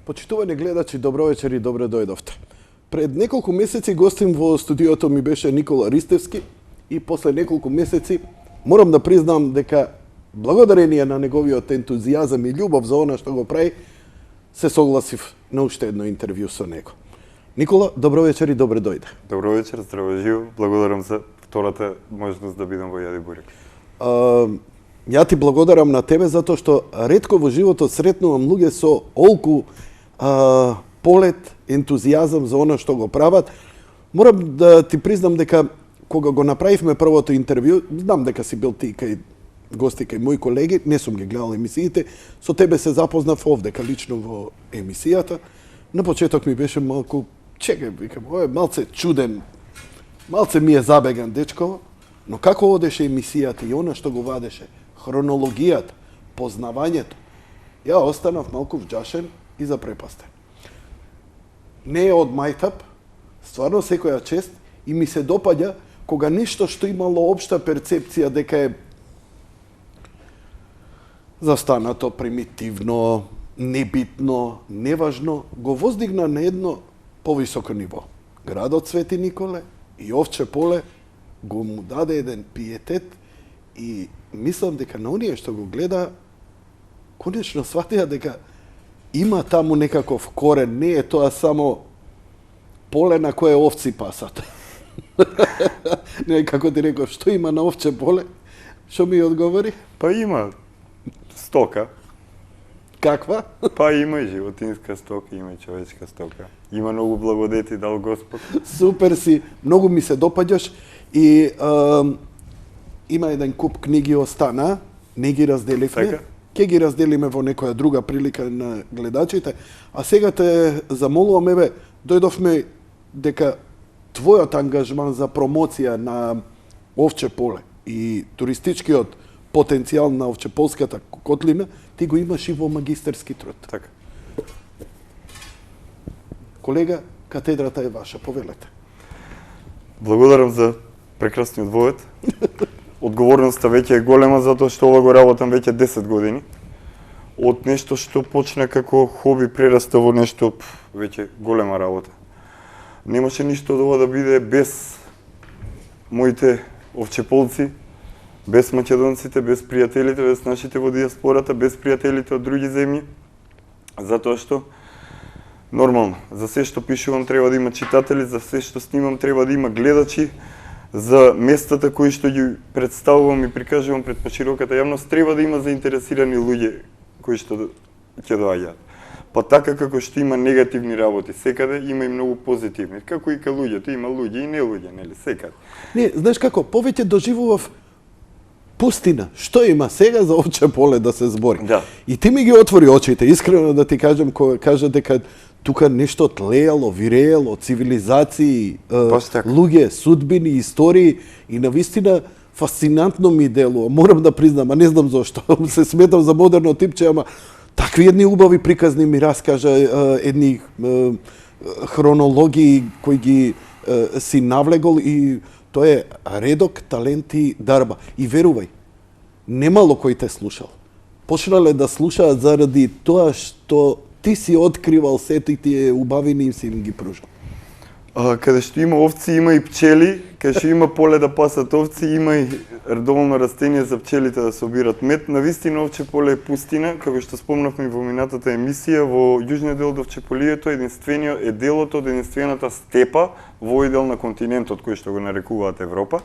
Почитувани гледачи, добро вечер и добре дојдовте. Пред неколку месеци гостин во студиото ми беше Никола Ристевски и после неколку месеци морам да признам дека благодарение на неговиот ентузијазам и љубов за она што го прави, се согласив на уште едно интервју со него. Никола, добро вечер и добре дојде. Добро вечер, здраво живо. Благодарам за втората можност да бидам во Јади Бурек. Ја ти благодарам на тебе затоа што ретко во животот сретнувам луѓе со олку полет, ентузијазам за она што го прават. Морам да ти признам дека кога го направивме првото интервју, знам дека си бил ти кај гости кај мои колеги, не сум ги гледал емисиите, со тебе се запознав овдека лично во емисијата. На почеток ми беше малку, чекај, викам, ој малце чуден, малце ми е забеган дечко, но како одеше емисијата и она што го вадеше, хронологијата, познавањето, ја останав малку вџашен и запрепастен. Не е од мајтап, стварно секоја чест, и ми се допаѓа кога нешто што имало општа перцепција дека е застанато, примитивно, небитно, неважно, го воздигна на едно повисоко ниво. Градот Свети Николе и Овче поле го му даде еден пиетет и мислам дека на оние што го гледа конечно сватија дека има таму некаков корен, не е тоа само поле на кое овци пасат. Не, како ти реков, што има на Овче поле? Што ми одговори? Па има стока. Каква? Па има и животинска стока, има и човечка стока. Има многу благодети дал Господ. Супер си, многу ми се допаѓаш и има еден куп книги остана, не ги разделивме. Така? Ќе ги разделиме во некоја друга прилика на гледачите. А сега те замолувам, еве, дојдовме дека твојот ангажман за промоција на Овче поле и туристичкиот потенцијал на Овчеполската котлина, ти го имаш и во магистерски труд. Така. Колега, катедрата е ваша, повелете. Благодарам за прекрасниот воед. Одговорноста веќе е голема затоа што ова го работам веќе 10 години. Од нешто што почна како хоби прераста во нешто веќе голема работа. Немаше ништо од ова да биде без моите овчеполци, без македонците, без пријателите, без нашите во диаспората, без пријателите од други земји, затоа што нормално, за се што пишувам треба да има читатели, за се што снимам треба да има гледачи, за местата кои што ги представувам и прикажувам пред пошироката јавност треба да има заинтересирани луѓе кои што ќе доаѓаат. Па така како што има негативни работи секаде, има и многу позитивни. Како и кај луѓето, има луѓе и не луѓе, нели, секаде. Не, знаеш како, повеќе доживував пустина. Што има сега за Овче поле да се збори? Да. И ти ми ги отвори очите, искрено да ти кажам, кога кажа дека тука нешто тлеело, виреело, цивилизации, луѓе, судбини, истории и навистина фасцинантно ми делува. Морам да признам, а не знам зошто. Се сметам за модерно типче, ама такви едни убави приказни ми раскажа, едни хронологии кои ги си навлегол и тоа е редок, таленти, дарба. И верувај, немало кој те слушал. Почнале да слушаат заради тоа што ти си откривал сето и тие убавини и си им ги пружал. Каде што има овци, има и пчели, каде што има поле да пасат овци, има и редовно растение за пчелите да собират мед. Навистина Овче поле е пустина, како што спомнавме во минатата емисија, во јужниот дел од Овчеполието е делот од единствената степа во овој дел на континентот кој што го нарекуваат Европа.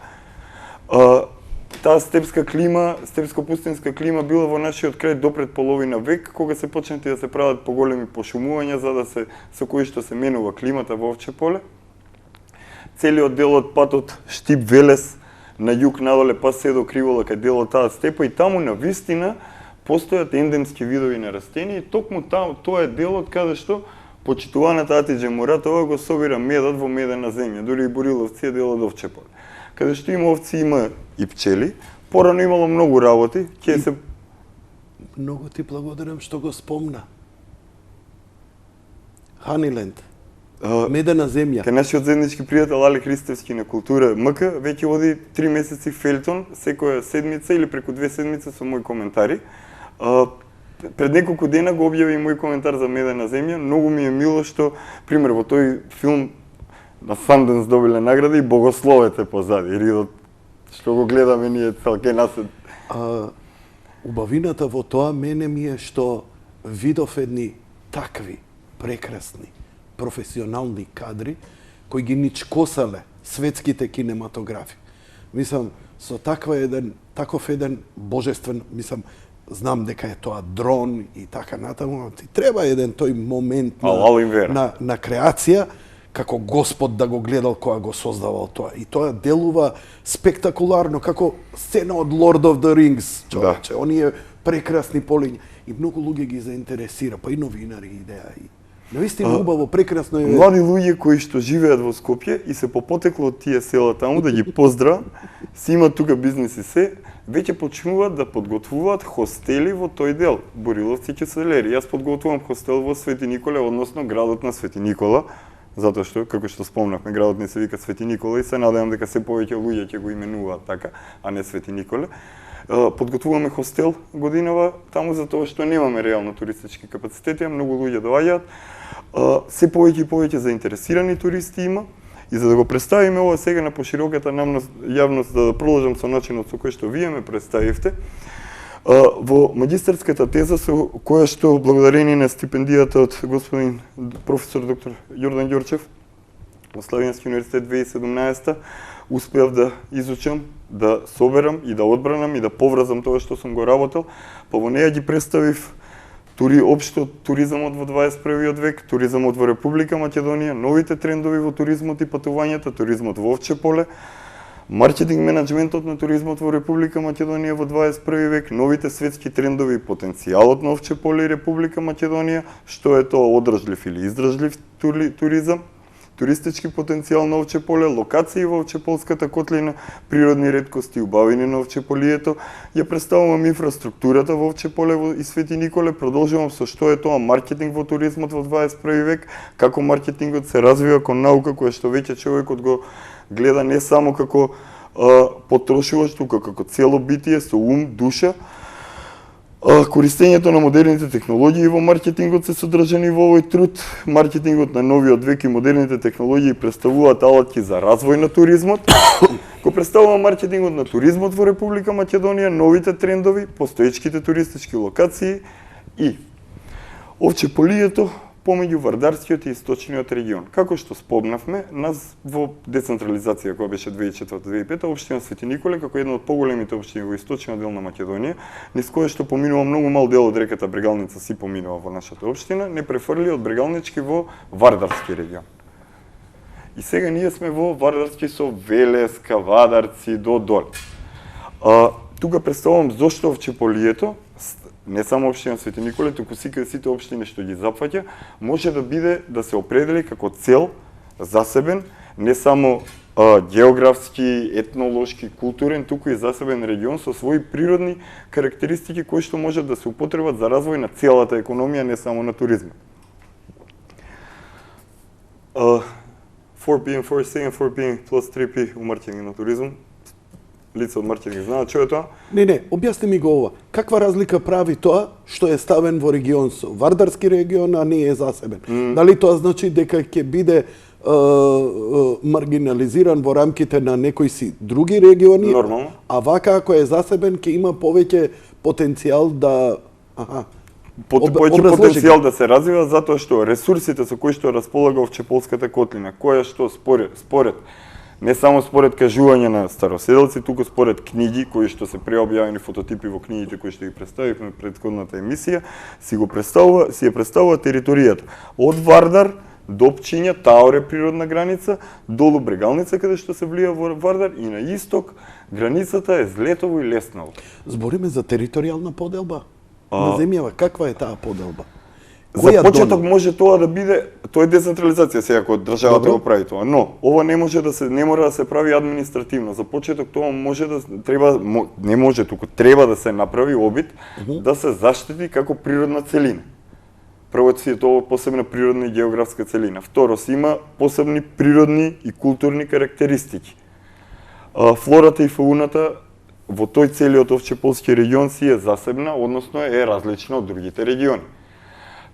Таа степско-пустинска клима била во нашиот крај допред половина век, кога се почнати да се прават поголеми пошумувања за да се со кои што се менува климата во Овче поле. Целиот дел од патот Штип-Велес на југ надоле па се до Кривола кај делот таа степа и таму на вистина постојат ендемски видови на растенија и токму тоа е делот каде што почитуваната Атиџе Муратова го собира медот во медена земја, дури и Буриловци е дел од Овче поле. Каде што има овци, има и пчели. Порано имало многу работи. Многу ти благодарам што го спомна. Ханиленд. Медена земја. Кај нашиот заеднички пријател Алек Ристевски на Култура МК веќе води 3 месеци фелтон, секоја седмица или преку 2 седмици со мои коментари. пред неколку дена го објави мој коментар за Медена земја. Многу ми е мило што, пример, во тој филм на Санденс добиле награда и богословете позади, ридот што го гледаме ние цел кај нас. Убавината во тоа мене ми е што видов едни такви прекрасни професионални кадри кои ги ничкосале светските кинематографи. Мислам, со таков еден божествен, мислам, знам дека е тоа дрон и така натаму, ти треба еден тој момент на креација, како Господ да го гледал кога го создавал тоа. И тоа делува спектакуларно, како сцена од Lord of the Rings, човече. Да. Оние прекрасни полиња. И многу луѓе ги заинтересира, па и новинари идеја. Навистина убаво, прекрасно е. Млади луѓе кои што живеат во Скопје и се по потекло од тие села таму, да ги поздрав, си имаат тука бизнис и се, веќе почнуваат да подготвуваат хостели во тој дел, Бориловци и Кеселери. Јас подготвувам хостел во Свети Николе, односно градот на Свети Никола, затоа што, како што спомнавме, градот не се вика Свети Никола и се надевам дека се повеќе луѓе ќе го именуваат така, а не Свети Николе. Подготвуваме хостел годинава таму затоа што немаме реално туристички капацитети, а многу луѓе доаѓаат. Се повеќе и повеќе заинтересирани туристи има и за да го представиме ова сега на пошироката јавност, да продолжам со начинот со кој што вие ме представивте, во магистарската теза со која што благодарение на стипендијата од господин професор доктор Јордан Ѓорчев во Славенски универзитет 2017 успеав да изучам, да соберам и да одбранам и да поврзам тоа што сум го работел, па во неја ги представив општо туризмот во 21 век, туризмот во Република Македонија, новите трендови во туризмот и патувањата, туризмот во Овче поле, маркетинг менеджментот на туризмот во Република Македонија во 21 век, новите светски трендови и потенцијалот на Овче поле и Република Македонија, што е тоа одржлив или издржлив туризам, туристички потенцијал на Овче поле, локации во Овчеполската котлина, природни реткости и убавини на Овчеполието. Ја представувам инфраструктурата во Овче поле и Свети Николе, продолжувам со што е тоа маркетинг во туризмот во 21 век, како маркетингот се развива кон наука која што веќе човекот го гледа не само како потрошувач, туку како цело битие со ум, душа. Користењето на модерните технологии во маркетингот се содржани во овој труд. Маркетингот на новиот век и модерните технологии представуваат алатки за развој на туризмот. Го представува маркетингот на туризмот во Република Македонија, новите трендови, постоечките туристички локации и Овчеполието помеѓу Вардарскиот и Источниот регион. Како што спомнавме, нас во децентрализација која беше 2004-2005, општина Свети Николе како една од поголемите општини во источниот дел на Македонија, низ која што поминува многу мал дел од реката Брегалница си поминува во нашата општина, не префрли од Брегалнички во Вардарски регион. И сега ние сме во Вардарски со Велеска, Вадарци до доле. Тука представувам зошто Овчеполието, не само општина Свети Николе, туку сите општини што ги запфаќа, може да биде да се определи како цел засебен, не само географски, етнолошки, културен, туку и засебен регион со своји природни карактеристики кои што можат да се употребат за развој на целата економија, не само на туризмот. 4P and 4C and 4P plus 3P у маркетинг на туризм. Лица од маркетинг знаат што е тоа? Не, објасни ми го ова. Каква разлика прави тоа што е ставен во регион со Вардарски регион, а не е засебен? Дали тоа значи дека ќе биде маргинализиран во рамките на некои си други региони? Нормално. А вака ако е засебен ќе има повеќе потенцијал да повеќе потенцијал да се развива затоа што ресурсите со кои што располага Овчеполската котлина, која што според не само според кажување на староседелци, туку според книги кои што се преобјавени фототипи во книгите кои што ги представивме предходната емисија, си ја представува територијата од Вардар до Пчиња, Таоре природна граница, долу Брегалница каде што се влија во Вардар и на исток границата е Злетово и Лесново. Збориме за територијална поделба на земјава. Каква е таа поделба? За почеток може тоа да биде, тоа е децентрализација сега кога државата го прави тоа, но ова не мора да се прави административно. За почеток тоа треба да се направи обид да се заштити како природна целина. Прво си е тоа посебна природна и географска целина. Второ, си има посебни природни и културни карактеристики. Флората и фауната во тој целиот овчеполски регион си е засебна, односно е различна од другите региони.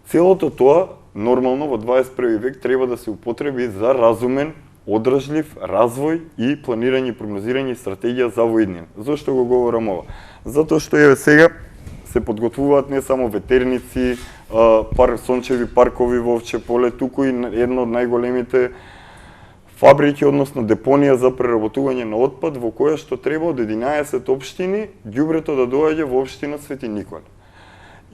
Целото тоа, нормално во 21 век, треба да се употреби за разумен, одржлив развој и планирање, прогнозирање и стратегија за во иднина. Зошто го говорам ова? Затоа што еве сега се подготвуваат не само ветерници, сончеви паркови во Овче поле, туку и едно од најголемите фабрики, односно депонија за преработување на отпад, во која што треба од 11 општини ѓубрето да доаѓа во општина Свети Никола.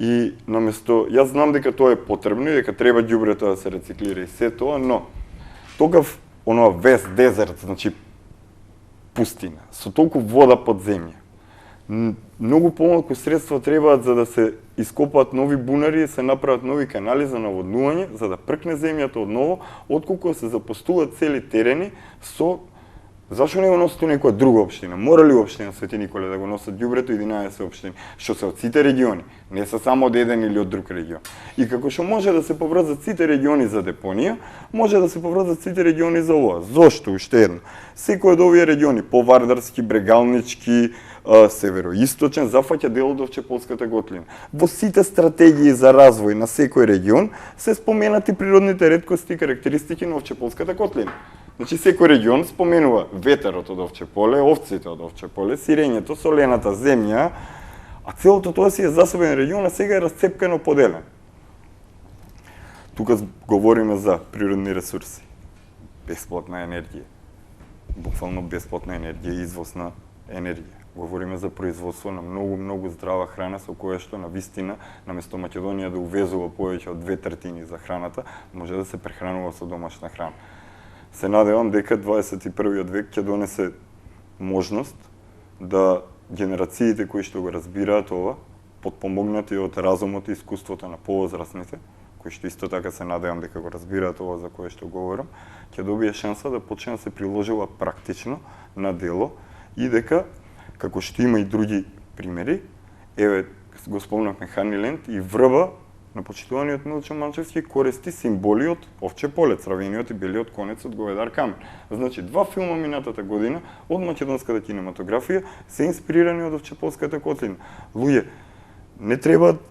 И наместо, јас знам дека тоа е потребно и дека треба ѓубрето да се рециклира и се тоа, но тогав онова вест дезерт, значи пустина, со толку вода под земја. Многу помалку средства требаат за да се ископаат нови бунари и се направат нови канали за наводнување, за да пркне земјата одново, отколку се запустуваат цели терени со... Зашо не го носат некоја друга општина? Мора ли општина Свети Николе да го носат ѓубрето 11 општини, што се од сите региони, не се само од еден или од друг регион. И како што може да се поврзат сите региони за депонија, може да се поврзат сите региони за ова. Зошто? Уште едно. Секој од овие региони, Повардарски, Брегалнички, североисточен, зафаќа дел од Овчеполската котлина. Во сите стратегии за развој на секој регион се споменати природните реткости и карактеристики на Овчеполската котлина. Значи секој регион споменува ветерот од Овче поле, овците од Овче поле, сирењето, солената земја, а целото тоа си е засебен регион, а сега е расцепкано поделен. Тука говориме за природни ресурси, бесплатна енергија, буквално бесплатна енергија, извоз на енергија. Говориме за производство на многу здрава храна со која што на вистина, наместо Македонија да увезува повеќе од 2/3 за храната, може да се прехранува со домашна храна. Се надевам дека 21. век ќе донесе можност да генерациите кои што го разбираат ова, потпомогнати од разумот и искуството на повозрасните, кои што исто така се надевам дека го разбираат ова за кое што говорам, ќе добие шанса да почне да се приложува практично на дело и дека, како што има и други примери, еве го спомнавме Ханиленд и Врба, на почитуваниот Милчо Манчевски користи символи од Овче поле, црвениот и белиот конец од Говедар камен. Значи, два филма минатата година од македонската кинематографија се инспирирани од Овчеполската котлина. Луѓе, не требаат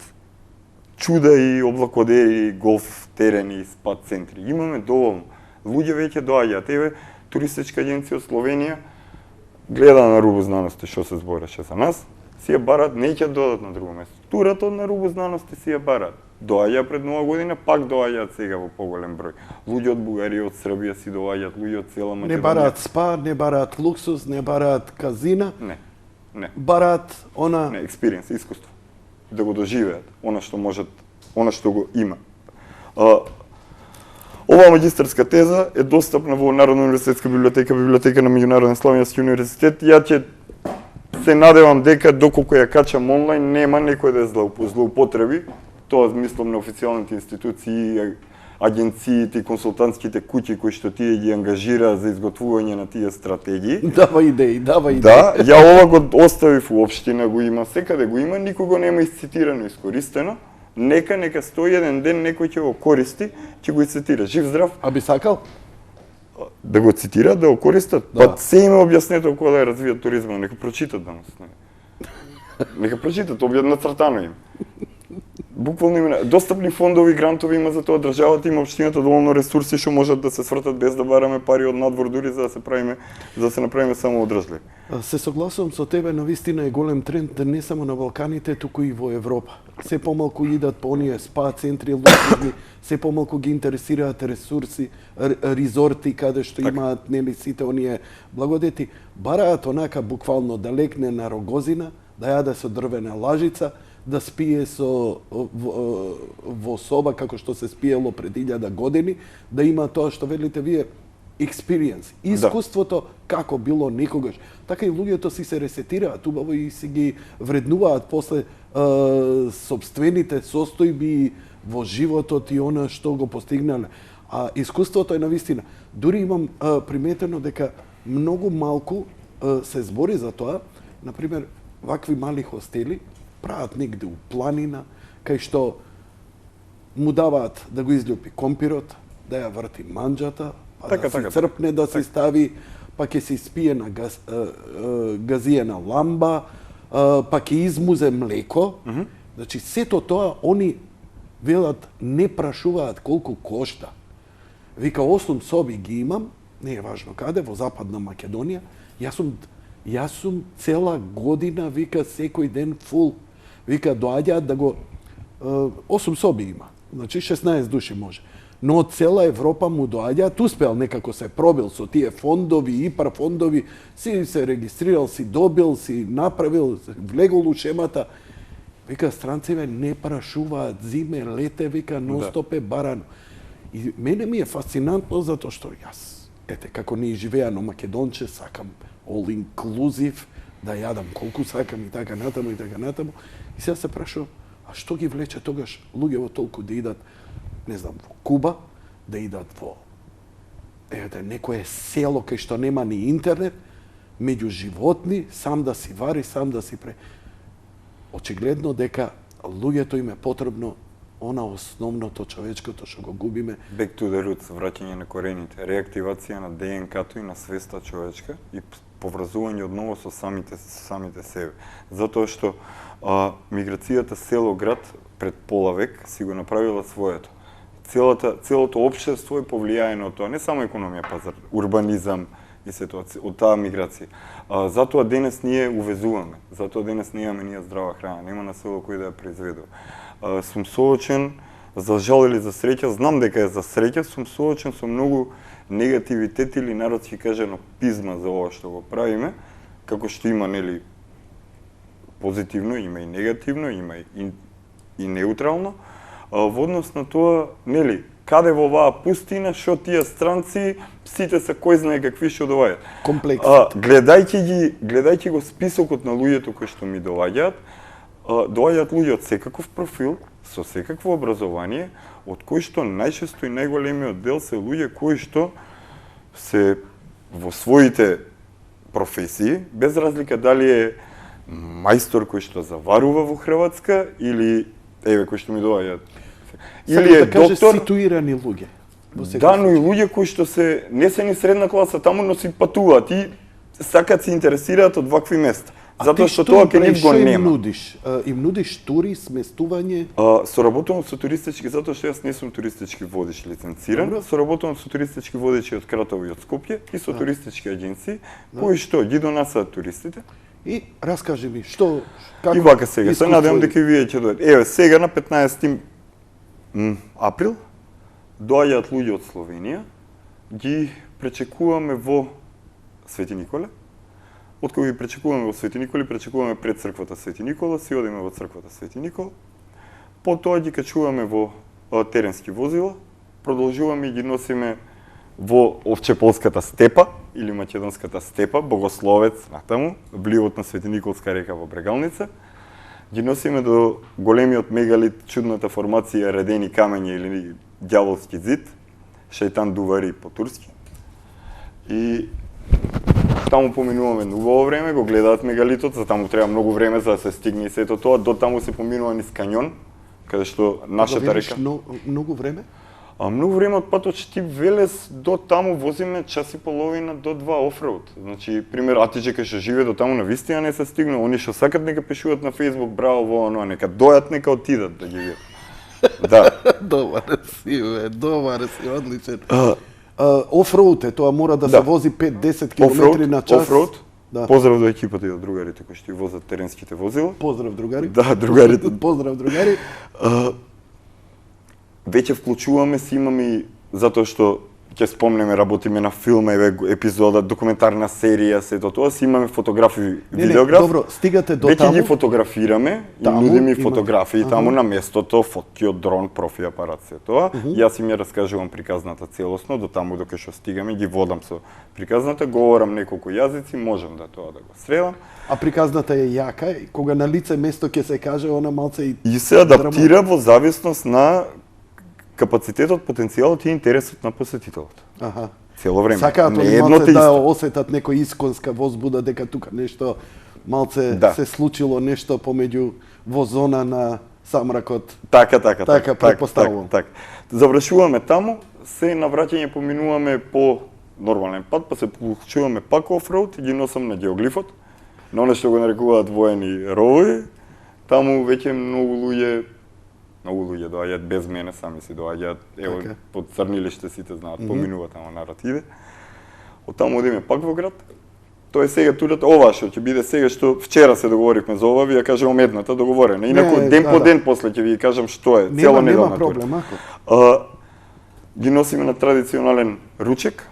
чуда и облакодери, голф терени и спа центри. Имаме доволно. Луѓе веќе доаѓаат. Еве, туристичка агенција од Словенија гледа на рубу знаности што се збореше за нас, си ја барат, не ќе додат на друго место. Турата на рубу знаности си ја барат. Доаѓа пред нова година, пак доаѓаат сега во поголем број. Луѓе од Бугарија, од Србија си доаѓаат, луѓе од цела Македонија. Не бараат спа, не бараат луксус, не бараат казина. Не. Бараат она... Не, експириенс, искуство. Да го доживеат, она што можат, она што го има. Оваа магистарска теза е достапна во Народна универзитетска библиотека, библиотека на Меѓународен славенски универзитет. Ја ќе се надевам дека доколку ја качам онлайн нема некој да злоупотреби. Тоа мислам на официјалните институции, агенциите и консултантските куќи кои што тие ги ангажира за изготвување на тие стратегии. Дава идеи. Да, ја ова го оставив у општина, го има, секаде го има, никого нема исцитирано, искористено. Нека стои еден ден некој ќе го користи, ќе го цитира. Жив здрав. А би сакал? Да го цитираат, да го користат. Да. Па се има објаснето кога да развијат туризма, нека прочитат данас. Нека прочитат, нацртано им. Буквално има достапни фондови, грантови има за тоа, државата има, општината доволно ресурси што можат да се свртат без да бараме пари од надвор дури за да се направиме само одржливи. Се согласувам со тебе, навистина е голем тренд не само на Балканите, туку и во Европа. Се помалку идат по оние спа центри, луксузни, се помалку ги интересираат ресурси, резорти каде што имаат нели сите оние благодети, бараат онака буквално да лекне на рогозина, да јаде со дрвена лажица, да спие во соба како што се спиело пред 1000 години, да има тоа што велите вие experience, искуството како било никогаш. Така и луѓето си се ресетираат убаво и си ги вреднуваат после собствените состојби во животот и она што го постигнале. А искуството е навистина. Дури имам приметено дека многу малку се збори за тоа, например, вакви мали хостели прават негде у планина, кај што му даваат да го изљупи компирот, да ја врти манџата, па да си црпне, да си стави па ќе се испиена газиена ламба, па ќе измузе млеко. Значи, сето тоа, они велат, не прашуваат колку кошта. Вика, 8 соби ги имам, не е важно каде, во Западна Македонија. Јас сум цела година, вика, секој ден фул. Вика, доаѓаат да го... 8 соби има, значи 16 души може. Но од цела Европа му доаѓаат, успеал некако се пробил со тие фондови, ИПАР фондови, си се регистрирал, си добил, си направил, влегол у шемата. Вика, странцеве не прашуваат, зиме, лете, вика, ностоп е барано. И мене ми е фасцинантно затоа што јас, како не живеано македонче, сакам all inclusive, да јадам колку сакам и така натаму. И сега се прашувам, а што ги влече тогаш луѓето толку да идат, не знам, во Куба, да идат во некое село кај што нема ни интернет, меѓу животни, сам да си вари, сам да си Очигледно дека луѓето им е потребно она основното човечкото што го губиме. Back to the roots, враќање на корените, реактивација на ДНК-то и на свеста човечка и поврзување одново со самите себе. Затоа што миграцијата село-град пред пола век си го направила своето. Целото општество е повлијаено од тоа, не само економија, пазар, урбанизам и ситуација од таа миграција. Затоа денес ние увезуваме, затоа денес не имаме ние здрава храна, нема на село кој да ја произведува. Сум соочен, за жал или за среќа, знам дека е за среќа, сум соочен со многу негативитет или народски кажано пизма за ова што го правиме, како што има, нели, позитивно, има и негативно, има и неутрално. Во однос на тоа, нели, каде во оваа пустина, што тие странци, сите се кој знае какви што доаѓаат. Комплексот. Гледајќи го списокот на луѓето кои што ми доаѓаат луѓе од секаков профил, со секакво образование, од кои што најчесто и најголемиот дел се луѓе кои што се во своите професии, без разлика дали е мајстор кој што заварува во Хрватска или кои што ми доаѓаат. Или е доктор, ситуирани луѓе. Да, но и луѓе кои што не се ни средна класа таму, но си патуваат и сакаат се интересираат од вакви места. Затоа што тоа ке нив го нема. Им нудиш тури, сместување? Соработувам со туристички, затоа што јас не сум туристички водич лиценциран. Соработувам со туристички водичи од Кратово и од Скопје и со туристички аџенции, кои што ги донасаат туристите. И раскажи ми, што... И вака сега, се надевам дека и вие ќе дојдете. Сега на 15 април доаѓаат луѓе од Словенија, ги пречекуваме во Свети Николе. Откога ги пречекуваме во Свети Николе, пречекуваме пред црквата Свети Никола, си одиме во црквата Свети Никола. Потоа ги качуваме во теренски возила, продолжуваме и ги носиме во Овчеполската степа или Македонската степа, Богословец натаму, вливот на Свети Николска река во Брегалница. Ги носиме до големиот мегалит, чудната формација редени камења или ѓаволски зид, Шејтан Дувари по турски. И таму поминуваме убаво време, го гледаат мегалитот, за таму треба многу време за да се стигне и сето тоа, до таму се поминува низ каньон, каде што нашата река. Многу време? Многу време од патот Штип Велес до таму возиме час и половина до 2 офроуд. Значи, пример, Атиџе кај што живее до таму на вистина не се стигна, они што сакат нека пишуваат на Facebook, браво, во оно, нека дојат, нека отидат да ги видат. Да. Добар си, одличен. Офроуд е, тоа мора да се вози 5-10 км на час. Офроуд. Поздрав до екипата и до другарите кои што возат теренските возила. Поздрав другари. Да, другарите. Поздрав другари. Веќе вклучуваме си, имаме и затоа што ќе спомнеме, работиме на филма, епизода, документарна серија, сето тоа, си имаме фотографи, видеограф. Добро, стигате до таму. Веќе ги фотографираме, и нудиме фотографии таму на местото, фотки од дрон, профи апарат, се тоа. Јас им ја раскажувам приказната целосно, до таму докај што стигаме, ги водам со приказната, говорам неколку јазици, можам да тоа да го средам. А приказната е јака, кога на лице место ќе се каже, она малце и се адаптира во зависност на капацитетот, потенцијалот и интересот на посетителот. Цело време. Сакаат они малце да осетат некој исконска возбуда, дека тука нешто малце се случило, нешто помеѓу во зона на самракот. Така, предпоставувам. Завршуваме таму, се на враќање поминуваме по нормален пат, па се вклучуваме пак офроуд и ги носам на геоглифот, на оно што го нарекуваат воени ровови. Таму веќе многу луѓе доаѓаат без мене, сами си доаѓаат, ево, Така. под Црнилиште сите знаат, поминува таму народ иде. Од таму одиме пак во град. Тоа е сега турата, ова што ќе биде сега, што вчера се договоривме за ова, ви ја кажувам едната договорена. Инаку Не, ден да, по да. ден после ќе ви кажам што е, цела Нема неделна тура. проблем, ако. Ги носиме на традиционален ручек.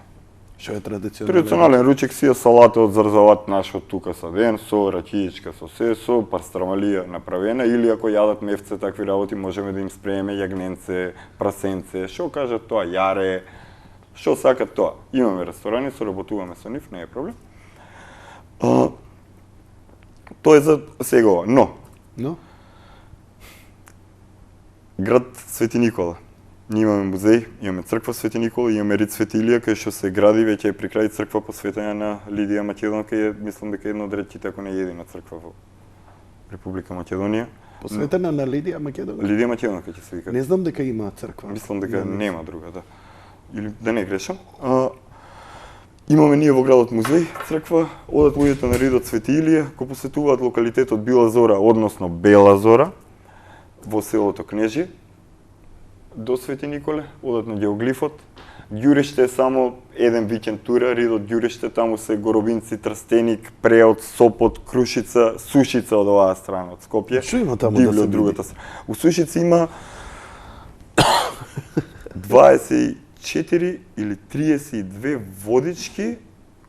Што е традиционално? Традиционален ручек си е салата од зарзават наш од тука саден, со ракијичка, со се, со парстрамалија направена, или ако јадат мевце, такви работи, можеме да им спрееме јагненце, прасенце, што кажат тоа, јаре, што сакат тоа. Имаме ресторани, соработуваме со нив, не е проблем. Тоа е за сега ова, но Но? град Свети Никола. Ние имаме музеј, имаме црква Свети Никола, имаме Рид Свети Илија, кај што се гради веќе е при крај црква посветена на Лидија Македонка и мислам дека е една од ретките, ако не е едина црква во Република Македонија. Посветена на Лидија Македонија? Лидија Македонка ќе се вика. Не знам дека има црква. Мислам дека нема друга, да. Или да не грешам. Имаме ние во градот музеј, црква, одат луѓето на Ридот Свети Илија, го посетуваат локалитетот Била Зора, односно Бела Зора, во селото Кнежи, до Свети Николе, одат на Геоглифот. Ѓуриште е само еден викенд тура, Ридот Ѓуриште, таму се Горобинци, Трстеник, Преот, Сопот, Крушица, Сушица од оваа страна, од Скопје. Што има таму да Дивле се од другата страна. У Сушица има 24 или 32 водички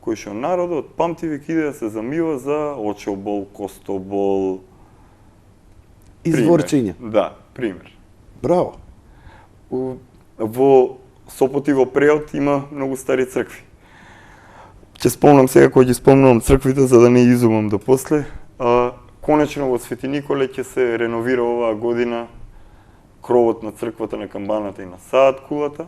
кои што народот памти век иде да се замива за очобол, костобол. Изворчиња. Да, пример. Браво. Во Сопот и во Преот има многу стари цркви. Ќе спомнам сега, кој ги спомнам црквите, за да не изумам до после. Конечно во Свети Николе ќе се реновира оваа година кровот на црквата, на камбаната и на саат кулата.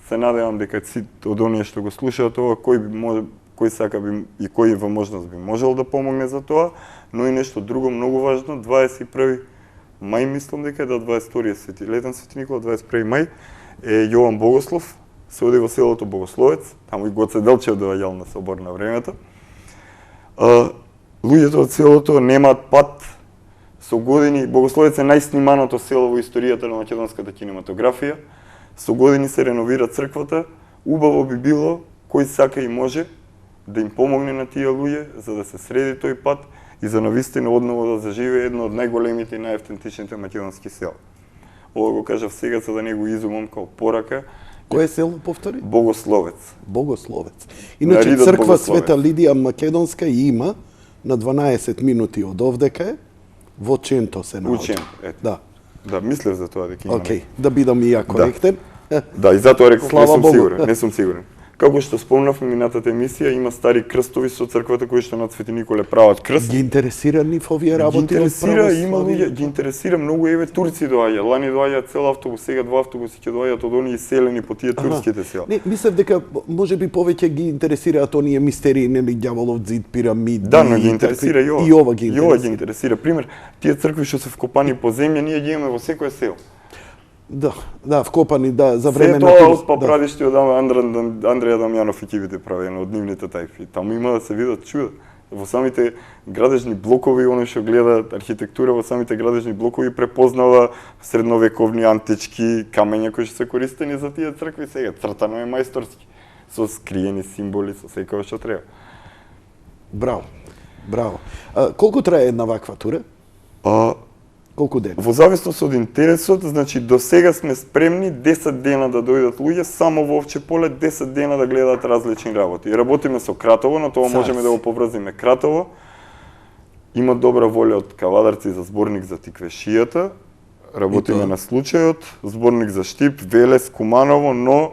Се надевам дека од оние што го слушаат ова, кој сака би и кој во можност би можел да помогне за тоа, но и нешто друго многу важно, 21 мај мислам дека е да 22 летен Свети Никола, 21 мај е Јован Богослов, се оди во селото Богословец, таму и Гоце Делчев доаѓал на собор на времето. Луѓето од селото немаат пат со години. Богословец е најсниманото село во историјата на македонската кинематографија. Со години се реновира црквата. Убаво би било кој сака и може да им помогне на тие луѓе за да се среди тој пат и за навистина одново да заживее едно од најголемите и најавтентичните македонски села. Ова го кажав сега за да не го изумам као порака. Кое село повтори? Богословец. Богословец. Иначе Ридот црква Богословец. Света Лидија Македонска има на 12 минути од овдека е, во Ченто се наоѓа. Учен, ето. Да. Да, мислев за тоа дека има. Океј, да бидам и ја коректен. Да, и затоа реков, Слава не сум Богу. сигурен, не сум сигурен. Како што спомнав минатата емисија, има стари крстови со црквата кои што на Свети Николе прават крст. Ги интересира нив овие Ги работи? од интересира, има православие? луѓе, ги интересира многу, еве турци доаѓаат, лани доаѓаат цел автобус, сега 2 автобуси ќе доаѓаат од оние селени по тие турските села. Не, мислев дека можеби повеќе ги интересираат оние мистерии, нели ѓаволов зид, пирамиди. Да, но ги и интересира и ова. И ова ги И ова ги интересира. интересира. Пример, тие цркви што се вкопани по земја, ние ги имаме во секое село. Да, да, вкопани, да, за Се време на тоа турски, од папрадишти од Андреја Дамјанов екипите правено од нивните тајфи. Таму има да се видат чуда. Во самите градежни блокови, оно што гледа архитектура, во самите градежни блокови препознава средновековни антички камења кои што се користени за тие цркви сега. Цртано е мајсторски, со скриени символи, со секој што треба. Браво, браво. Колку трае една ваква тура? Колку дена? Во зависност од интересот, значи до сега сме спремни 10 дена да дојдат луѓе само во Овче поле, 10 дена да гледаат различни работи. И работиме со Кратово, на тоа можеме да го поврзиме Кратово. Има добра волја од кавадарци за зборник за тиквешијата. Работиме на случајот, зборник за Штип, Велес, Куманово, но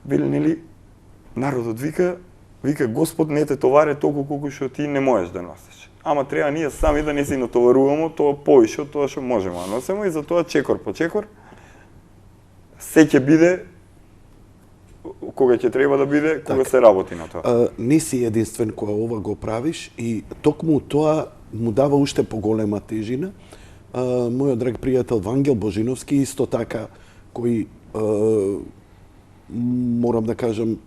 вели нели народот вика Господ не те товаре толку колку што ти не можеш да носиш. Ама треба ние сами да не си натоваруваме тоа повише од тоа што можеме да носиме и затоа чекор по чекор се ќе биде кога ќе треба да биде, кога се работи на тоа. Не си единствен кој ова го правиш и токму тоа му дава уште поголема тежина. Мојот драг пријател Вангел Божиновски исто така кој moram da kažem,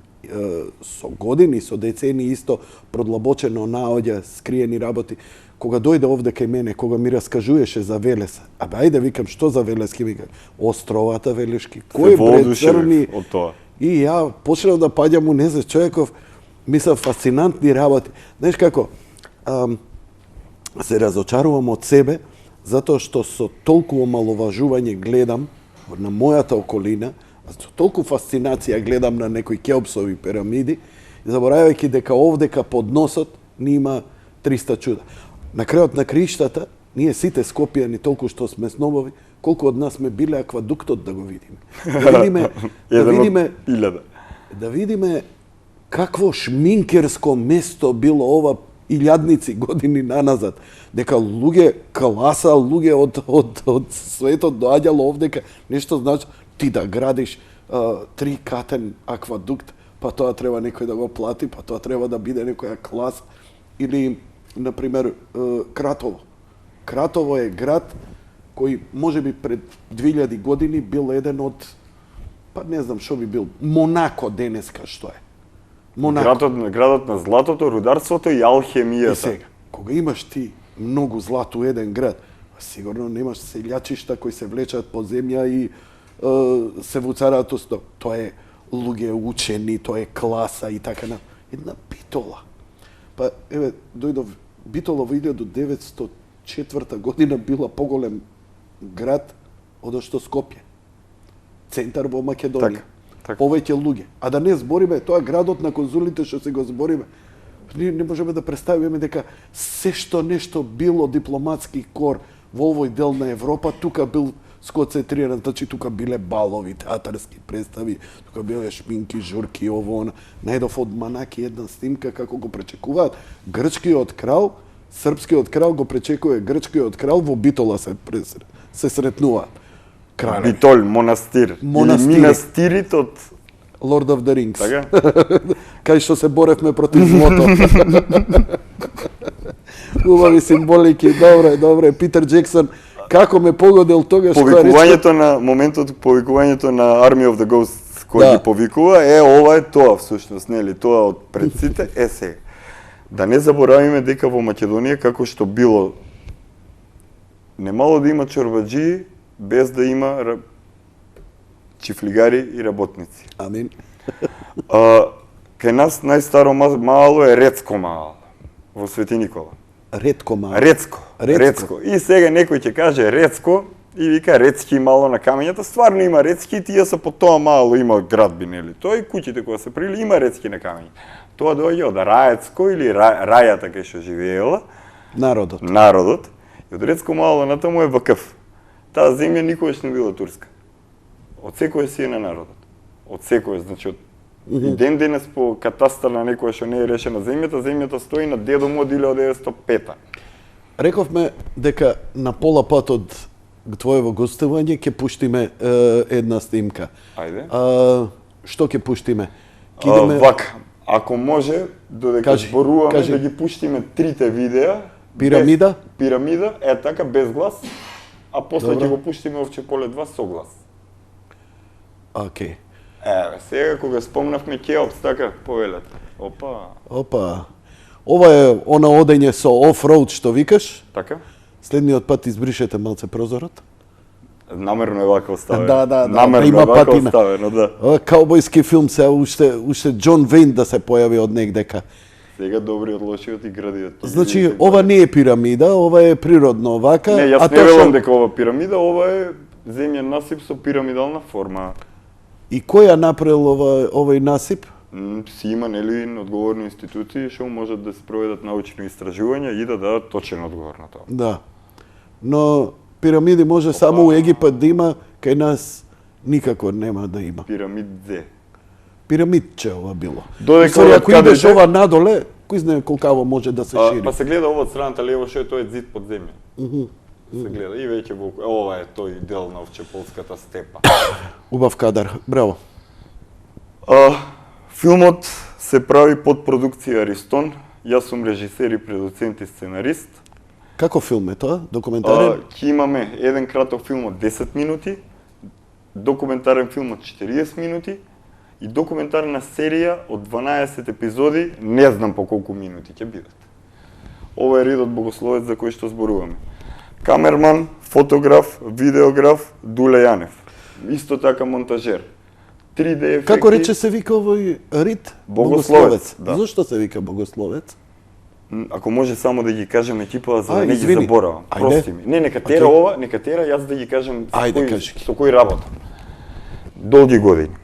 со години, со децени исто продлабочено наоѓа скриени работи. Кога дојде овде кај мене, кога ми раскажуваше за Велес, ајде викам, што за Велес, ке вика, островата Велешки, кој бре црни, од тоа. и ја почнав да паѓам у неза човеков, мислам, фасцинантни работи. Знаеш како, се разочарувам од себе, затоа што со толку омаловажување гледам на мојата околина, со толку фасцинација гледам на некои Кеопсови пирамиди, заборавајќи дека овдека под носот ни има 300 чуда. На крајот на криштата, ние сите скопјани толку што сме снобови, колку од нас сме биле аквадуктот да го видиме. Да видиме какво шминкерско место било ова илјадници години наназад, дека луѓе класа, луѓе од светот доаѓало овдека, нешто значи ти да градиш 3-катен аквадукт, па тоа треба некој да го плати, па тоа треба да биде некоја класа. Или, например, Кратово. Кратово е град кој можеби пред 2000 години бил еден од, па не знам што би бил, Монако денеска што е. Градот на златото, рударството и алхемијата. И сега, кога имаш ти многу злато у еден град, сигурно немаш селјачишта кои се влечат по земја и се вуцараат усто. Тоа е луѓе учени, тоа е класа и така на една Битола. Па еве дојдов Битола во 1904 година била поголем град од што Скопје. Центар во Македонија. Така. Повеќе луѓе. А да не збориме тоа градот на конзулите што се го збориме. Ние не можеме да представиме дека се што нешто било дипломатски кор во овој дел на Европа, тука бил сконцентриран, значи тука биле балови, театарски представи, тука биле шминки, журки, ово, она. Најдов од Манаки една снимка како го пречекуваат грчкиот крал, српскиот крал го пречекува грчкиот крал, во Битола се сретнуваат. Кралеви. Битол, монастир. Или минастирит од Lord of the Rings. Така? Кај што се боревме против злото. Убави символики, добре. Питер Джексон, како ме погодил тогаш повикувањето на повикувањето на Army of the Ghosts кој ги повикува, ова е тоа всушност, нели, тоа од предците, сега. Да не заборавиме дека во Македонија како што било немало да има чорбаџии без да има чифлигари и работници. Амин. Кај нас најстаро мало е Рецко мало во Свети Никола. Ретко мало. Рецко. И сега некој ќе каже Рецко и вика Рецки мало на камењата. Стварно има Рецки и тие се по тоа мало има градби, нели? Тоа и куќите кои се прили има Рецки на камења. Тоа доаѓа од Раецко или рајата кај што живеела народот. И од Рецко мало натаму е Вакъф. Таа земја никогаш не била турска. Од секој си е на народот. Од секој, значи од и ден денес по катастар на некоја што не е решена земјата стои на дедо му од 1905-та. Рековме дека на пола пат од твоево гостување ќе пуштиме една снимка. Ајде. Што ќе пуштиме? Вака, ако може, додека зборуваме да ги пуштиме трите видеа. Пирамида, така, без глас, а после ќе го пуштиме Овче поле 2 со глас. Океј. Сега кога спомнавме Кеопс, така, повелете. Опа. Ова е она одење со оф-роуд што викаш. Така. Следниот пат избришете малце прозорот. Намерно е вака оставено. Да, Намерно е вака оставено, да. Каубојски филм се уште Џон Вейн да се појави од негдека. Сега добриот, лошиот и градиот. Значи, ова не е пирамида, ова е природно вака. Не, јас не велам дека ова пирамида, ова е земјен насип со пирамидална форма. И кој ја направил овој насип? Си има, нели, одговорни институции што можат да се проведат научни истражувања и да дадат точен одговор на тоа. Да. Но пирамиди може само у Египет да има, кај нас никако нема да има. Пирамидзе. Пирамидче ова било. Додека ако идеш ова надоле, кој знае колкаво може да се шири. Па се гледа ова од страната лево што е тоа е зид под земја. Се гледа и веќе ова е тој дел на Овчеполската степа. Убав кадар, браво. Филмот се прави под продукција Аристон. Јас сум режисер и продуцент и сценарист. Како филм е тоа? Документарен? Ќе имаме еден краток филм од 10 минути, документарен филм од 40 минути и документарна серија од 12 епизоди, не знам по колку минути ќе бидат. Ова е Ридот Богословец за кој што зборуваме. Камерман, фотограф, видеограф, Дуле Јанев. Исто така монтажер. 3D ефекти. Како рече се вика овој Рид? Богословец, да. Зошто се вика Богословец? Ако може само да ги кажем екипа за да не ги извини. заборавам. Ајде. Прости ми. Не, нека тера ова, нека тера јас да ги кажем Ајде, кажи. со кој работам. Долги години.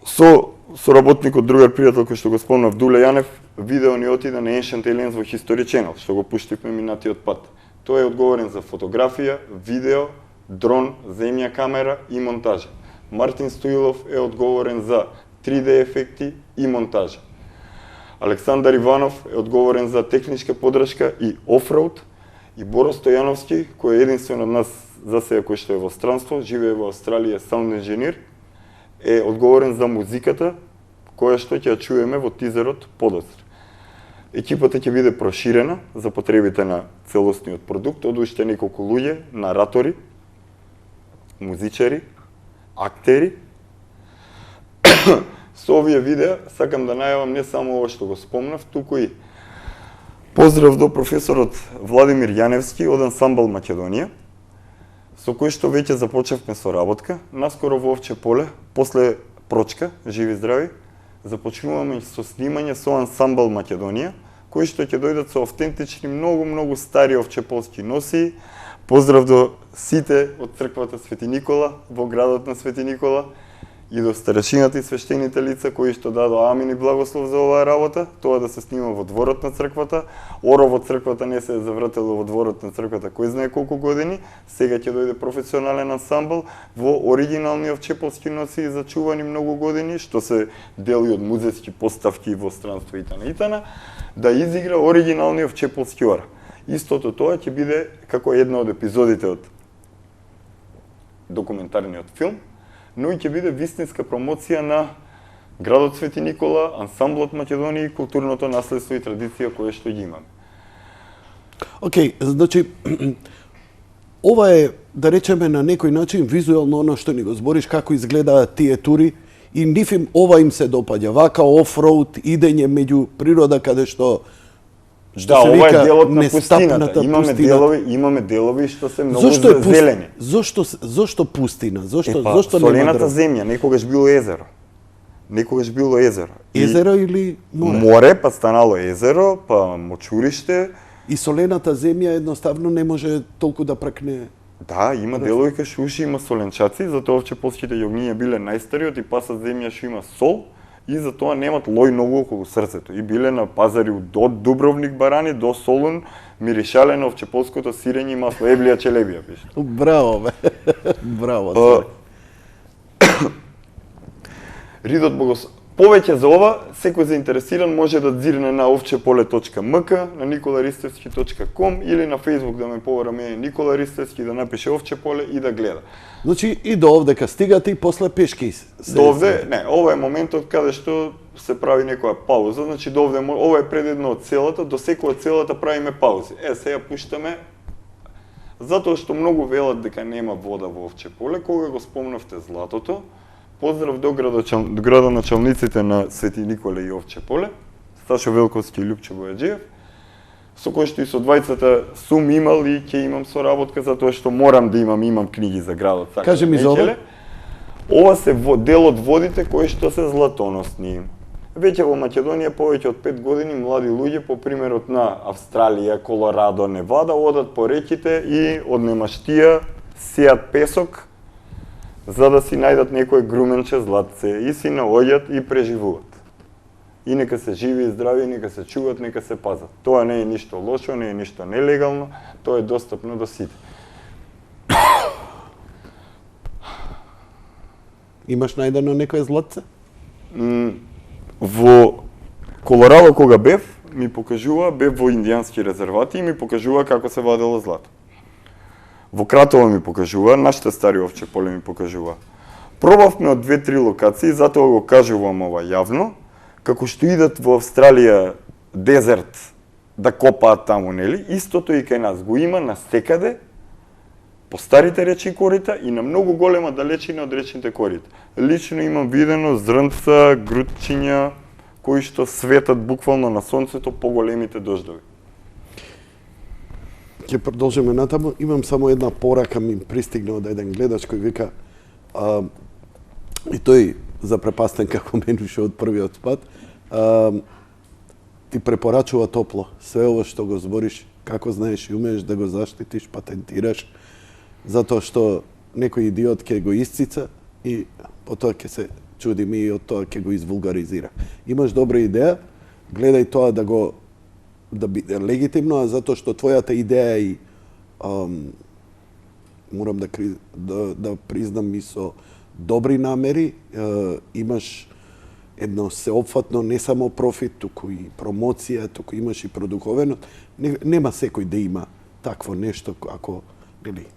Со работникот, другар пријател кој што го спомнав, Дуле Јанев, видео ни отида на Ancient Aliens во History Channel, што го пуштивме минатиот пат. Тој е одговорен за фотографија, видео, дрон, земја камера и монтажа. Мартин Стоилов е одговорен за 3D ефекти и монтажа. Александар Иванов е одговорен за техничка подршка и офроуд, и Боро Стојановски, кој е единствен од нас за сега кој што е во странство, живее во Австралија, саунд инженер, е одговорен за музиката, која што ќе ја чуеме во тизерот подоцна. Екипата ќе биде проширена за потребите на целосниот продукт од уште неколку луѓе, наратори, музичари, актери. Со овие видеа сакам да најавам не само ова што го спомнав, туку и поздрав до професорот Владимир Јаневски од ансамбл Македонија, со кој што веќе започнавме соработка. Наскоро во Овче поле, после Прочка, живи здрави, започнуваме со снимање со ансамбл Македонија, кои што ќе дојдат со автентични, многу стари овчеполски носи. Поздрав до сите од црквата Свети Никола, во градот на Свети Никола, и до старешината и свештените лица кои што дадоа амин и благослов за оваа работа, тоа да се снима во дворот на црквата. Оро во црквата не се е завртело во дворот на црквата кој знае колку години, сега ќе дојде професионален ансамбл во оригинални овчеполски носи зачувани многу години, што се дели од музејски поставки во странство итана, да изигра оригинални овчеполски ора. Истото тоа ќе биде како една од епизодите од документарниот филм, но и ќе биде вистинска промоција на градот Свети Никола, ансамблот Македонија и културното наследство и традиција кое што ги имаме. Океј, значи, ова е, да речеме, на некој начин визуелно оно што ни го збориш, како изгледаат тие тури, и нив им ова им се допаѓа, вака офроуд, идење меѓу природа каде што Да, се ова вика е делот на нестапната пустината. Имаме делови што се многу зелени. Зошто пустина? Зошто солената земја, некогаш било езеро. Некогаш било езеро. Езеро или море? Море, па станало езеро, па мочурище. И солената земја едноставно не може толку да пракне. Да, има делови кај што уште има соленчаци, затоа овчеполските јогниња биле најстари и пасат земја што има сол. И затоа немат лој многу околу срцето. И биле на пазари од Дубровник барани до Солун, миришале на овчеполското сирење и масло, еблија челебија беше. Браво, бе. Браво. Ридот Богословец. Повеќе за ова, секој заинтересиран може да дзирне на ovčepole.mk, на nikolaristovski.com или на Facebook да ме повара ме Никола Ристевски, да напише Овче поле и да гледа. Значи и до овдека стигате и после пешки До овде, не, ова е моментот каде што се прави некоја пауза, значи до овде, ова е пред едно од целата, до секоја целата правиме паузи. сега пуштаме, затоа што многу велат дека нема вода во Овче поле, кога го спомнавте златото. Поздрав до градоначалниците на Свети Николе и Овче поле, Сташо Велковски и Љупчо Бојаджиев, со кој што и со двајцата сум имал и ќе имам соработка, затоа што морам да имам книги за градот. Кажи ми за ова. Ова се дел од водите кои што се златоносни. Веќе во Македонија повеќе од 5 години млади луѓе, по примерот на Австралија, Колорадо, Невада, одат по реките и од немаштија сеат песок, за да си најдат некој груменче златце и си наоѓат и преживуваат. И нека се живи и здрави, нека се чуват, нека се пазат. Тоа не е ништо лошо, не е ништо нелегално, тоа е достапно до сите. Имаш најдено некој златце? Во Колорадо кога бев, ми покажува, бев во индијански резервати и ми покажува како се вадело злато. Во Кратово ми покажува, нашите стари Овче поле ми покажува. Пробавме од 2-3 локации, затоа го кажувам ова јавно, како што идат во Австралија дезерт да копаат таму, нели? Истото и кај нас го има на секаде по старите речни корита и на многу голема далечина од речните корита. Лично имам видено зрнца, грудчиња, кои што светат буквално на сонцето по големите дождови. Ќе продолжиме натаму. Имам само една порака, ми пристигна од еден гледач кој вика и тој запрепастен како менуше од првиот пат, ти препорачува топло. Све ова што го збориш, како знаеш и умееш да го заштитиш, патентираш, затоа што некој идиот ќе го исцица и потоа ќе се чуди ми и од тоа ќе го извулгаризира. Имаш добра идеја, гледај тоа да биде легитимно, а затоа што твојата идеја и морам да признам и со добри намери, имаш едно сеопфатно не само профит, туку и промоција, туку имаш и продуковено. Нема секој да има такво нешто ако нели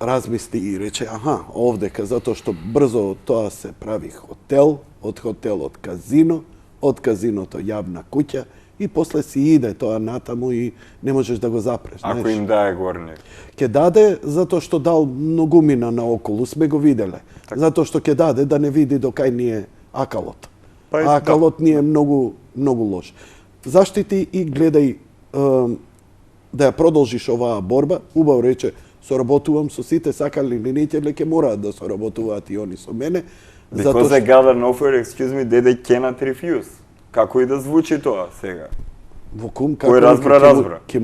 размисли и рече овдека затоа што брзо од тоа се прави хотел, од хотелот казино, од казиното јавна куќа и после си иде тоа натаму и не можеш да го запреш. Ако им дае горне. Ќе даде затоа што дал многумина наоколу, сме го виделе. Затоа што ќе даде да не види до кај ни е акалот. Акалот ни е многу лош. Заштити и гледај да ја продолжиш оваа борба. Убаво рече, соработувам со сите, сакали или не ќе мораат да соработуваат и они со мене. Because I got an offer, excuse me, that I cannot refuse. Како и да звучи тоа сега? Вокум, како разбра. Ќе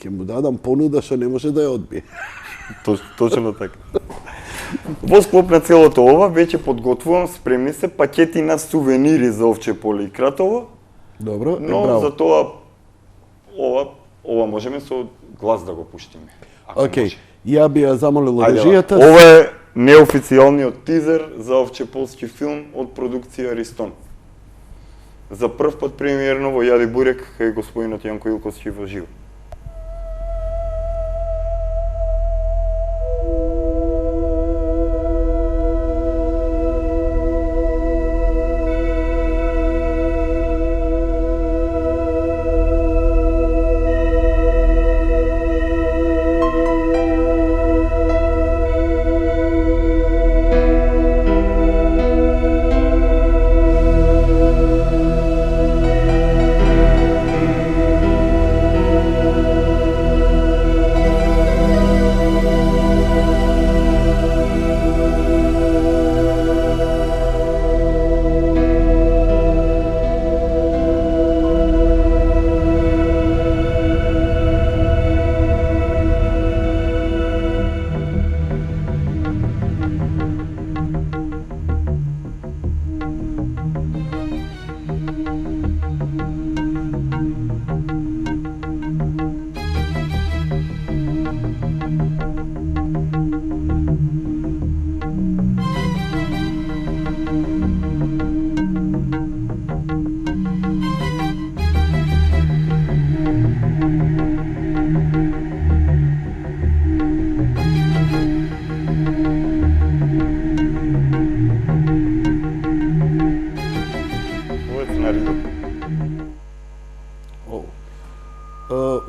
му дадам понуда што не може да ја одбие. Точно така. Во склоп на целото ова, веќе подготвувам, спремни се пакети на сувенири за Овче поле и Кратово. Добро, но браво. За тоа ова можеме со глас да го пуштиме. Океј, ја би ја замолила режијата. Ова е неофицијалниот тизер за Овче полски филм од продукција Ристон. За прв пат премиерно во Јади Бурек кај господинот Јанко Илковски во живо.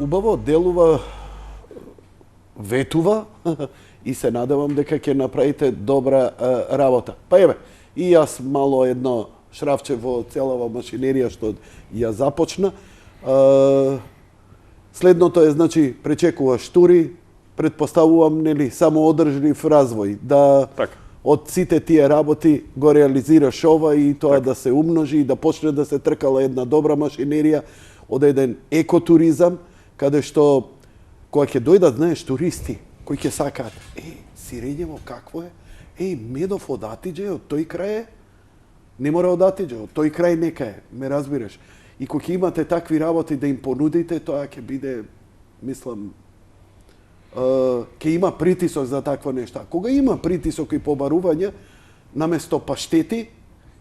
Убаво делува, ветува и се надевам дека ќе направите добра работа. Па еве, и јас мало едно шрафче во целава машинерија што ја започна. Следното е, значи, пречекуваш тури, предпоставувам, нели, само одржлив развој, да од сите тие работи го реализираш ова и тоа да се умножи и да почне да се тркала една добра машинерија од еден екотуризам, каде што кога ќе дојдат, знаеш, туристи кои ќе сакаат, Сирењево какво е? Медов од Атиџе, од тој крај е? Не мора од Атиџе, од тој крај нека е, ме разбираш. И кога ќе имате такви работи да им понудите, тоа ќе биде, мислам, ќе има притисок за такво нешто. Кога има притисок и побарување, наместо паштети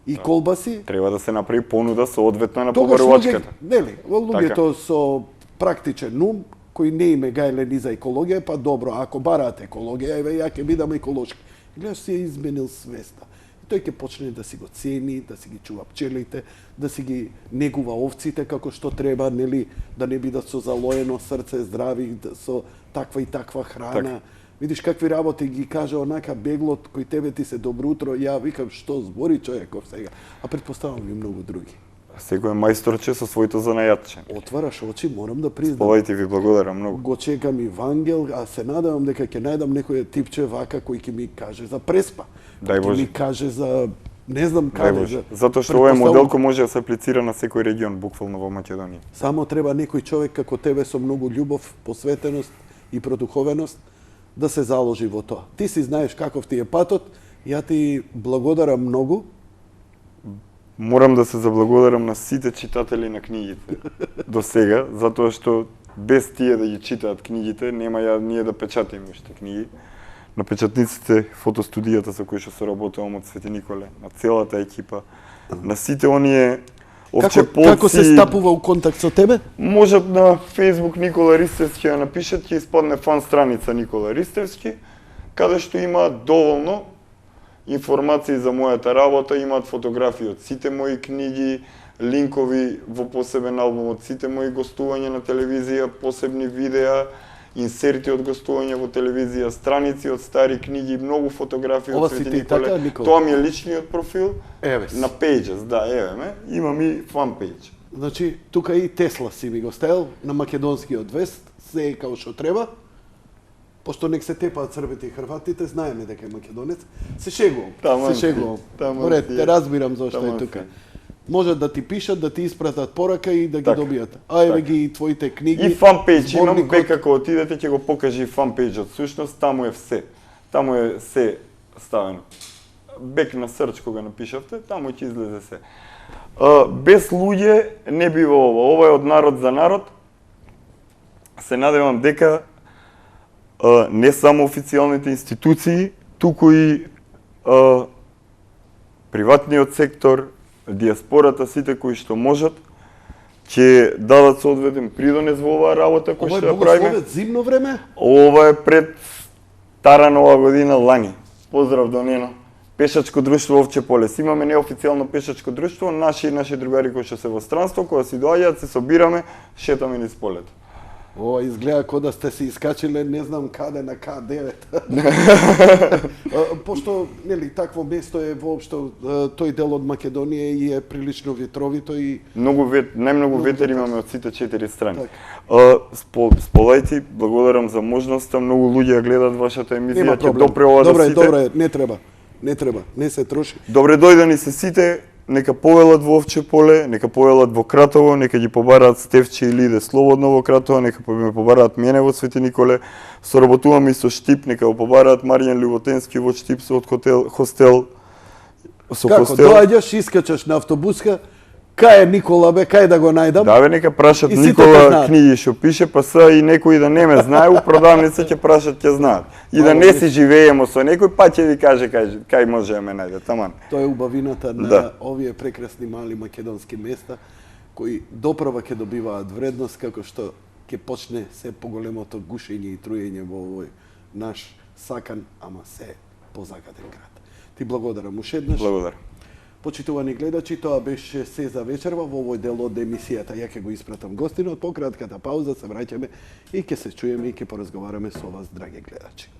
и колбаси, треба да се направи понуда соодветна на побарувачката. Нели, луѓето со практичен ум, кои не име гајлени за екологија, па добро, ако бараат екологија, еве ја ќе бидам еколошки. Гледаш, си ја изменил свеста. И тој ќе почне да си го цени, да си ги чува пчелите, да си ги негува овците како што треба, нели, да не бидат со залоено срце, здрави, со таква и таква храна. Видиш какви работи ги каже онака беглот кој тебе ти се добро утро, ја викам што збори човеков сега, а претпоставам и многу други. Секој е мајсторче со своето занајатче. Отвараш очи, морам да признам. Сполајте, ви благодарам многу. Го чекам и Вангел, а се надевам дека ќе најдам некој типче вака кој ќе ми каже за преспа. Дај Ќе Боже. ми каже за не знам Дај каде. Боже. Затоа што овој модел кој може да се аплицира на секој регион, буквално во Македонија. Само треба некој човек како тебе со многу љубов, посветеност и продуховеност да се заложи во тоа. Ти си знаеш каков ти е патот, ја ти благодарам многу. Морам да се заблагодарам на сите читатели на книгите до сега, затоа што без тие да ги читаат книгите, нема ја ние да печатиме уште книги. На печатниците, фотостудијата со кој што соработувам од Свети Николе, на целата екипа, на сите оние овчеполци. Како се стапува у контакт со тебе? Можат на Facebook Никола Ристевски ја напишат, ќе испадне фан страница Никола Ристевски, каде што има доволно информации за мојата работа, имаат фотографии од сите мои книги, линкови во посебен албум од сите мои гостувања на телевизија, посебни видеа, инсерти од гостувања во телевизија, страници од стари книги, многу фотографии Ова од си Свети ти Николе. така, Никола? Тоа ми е личниот профил. Еве си. На Pages, да, еве ме. Имам и фан пејдж. Значи, тука и Тесла си ми го ставил на македонскиот вест, се е као што треба. Пошто нек се тепаат србите и хрватите, знаеме дека е македонец. Се шегувам, Таман се си, шегувам. таман Поред, си. те разбирам зошто Таман е тука. си. Можат да ти пишат, да ти испратат порака и да ги Така, добијат. А еве така. ги и твоите книги. И фан пејдж имам, зборникот. бе како отидете ќе го покажи и фан пејджот. Сушност таму е все. Таму е се ставено. Бек на срч кога напишавте, таму ќе излезе се. Без луѓе не бива ова. Ова е од народ за народ. Се надевам дека не само официјалните институции, туку и приватниот сектор, диаспората, сите кои што можат, ќе дадат соодветен придонес во оваа работа која Ова е што ја правиме. богословец зимно време? Ова е пред Стара нова година лани. Поздрав до Нено. Пешачко друштво Овче Полес. Имаме неофицијално пешачко друштво, наши и наши другари кои што се во странство, кога си доаѓаат, се собираме, шетаме низ полето. Ова изгледа како да сте се искачиле не знам каде на К9. Пошто нели такво место е воопшто тој дел од Македонија и е прилично ветровито и Најмногу ветер имаме од сите 4 страни. Така. Сполајте, благодарам за можноста, многу луѓе ја гледаат вашата емисија, Нема ќе проблем. допре ова до Добре, сите. добре, не треба. Не треба, не се троши. Добре дојдени се сите, нека повелат во Овче поле, нека повелат во Кратово, нека ги побараат Стевче и Лиде слободно во Кратово, нека ме побараат мене во Свети Николе. Соработуваме и со Штип, нека го побараат Маријан Љуботенски во Штип со од хостел. Со Како хостел. доаѓаш, искачаш на автобуска, кај е Никола бе, кај да го најдам? Да бе, нека прашат И сите те Никола знаат. книги што пише, па са и некои да не ме знае, у продавница ќе прашат, ќе знаат. И да не си живееме со некој, па ќе ви каже кај може да ме најде, таман. Тоа е убавината на Да. овие прекрасни мали македонски места, кои допрва ќе добиваат вредност, како што ќе почне се поголемото гушење и труење во овој наш сакан, ама се позагаден град. Ти благодарам уште еднаш. Благодарам. Почитувани гледачи, тоа беше се за вечерва во овој дел од емисијата. Ја ќе го испратам гостинот, по кратката пауза се враќаме и ќе се чуеме и ќе поразговараме со вас, драги гледачи.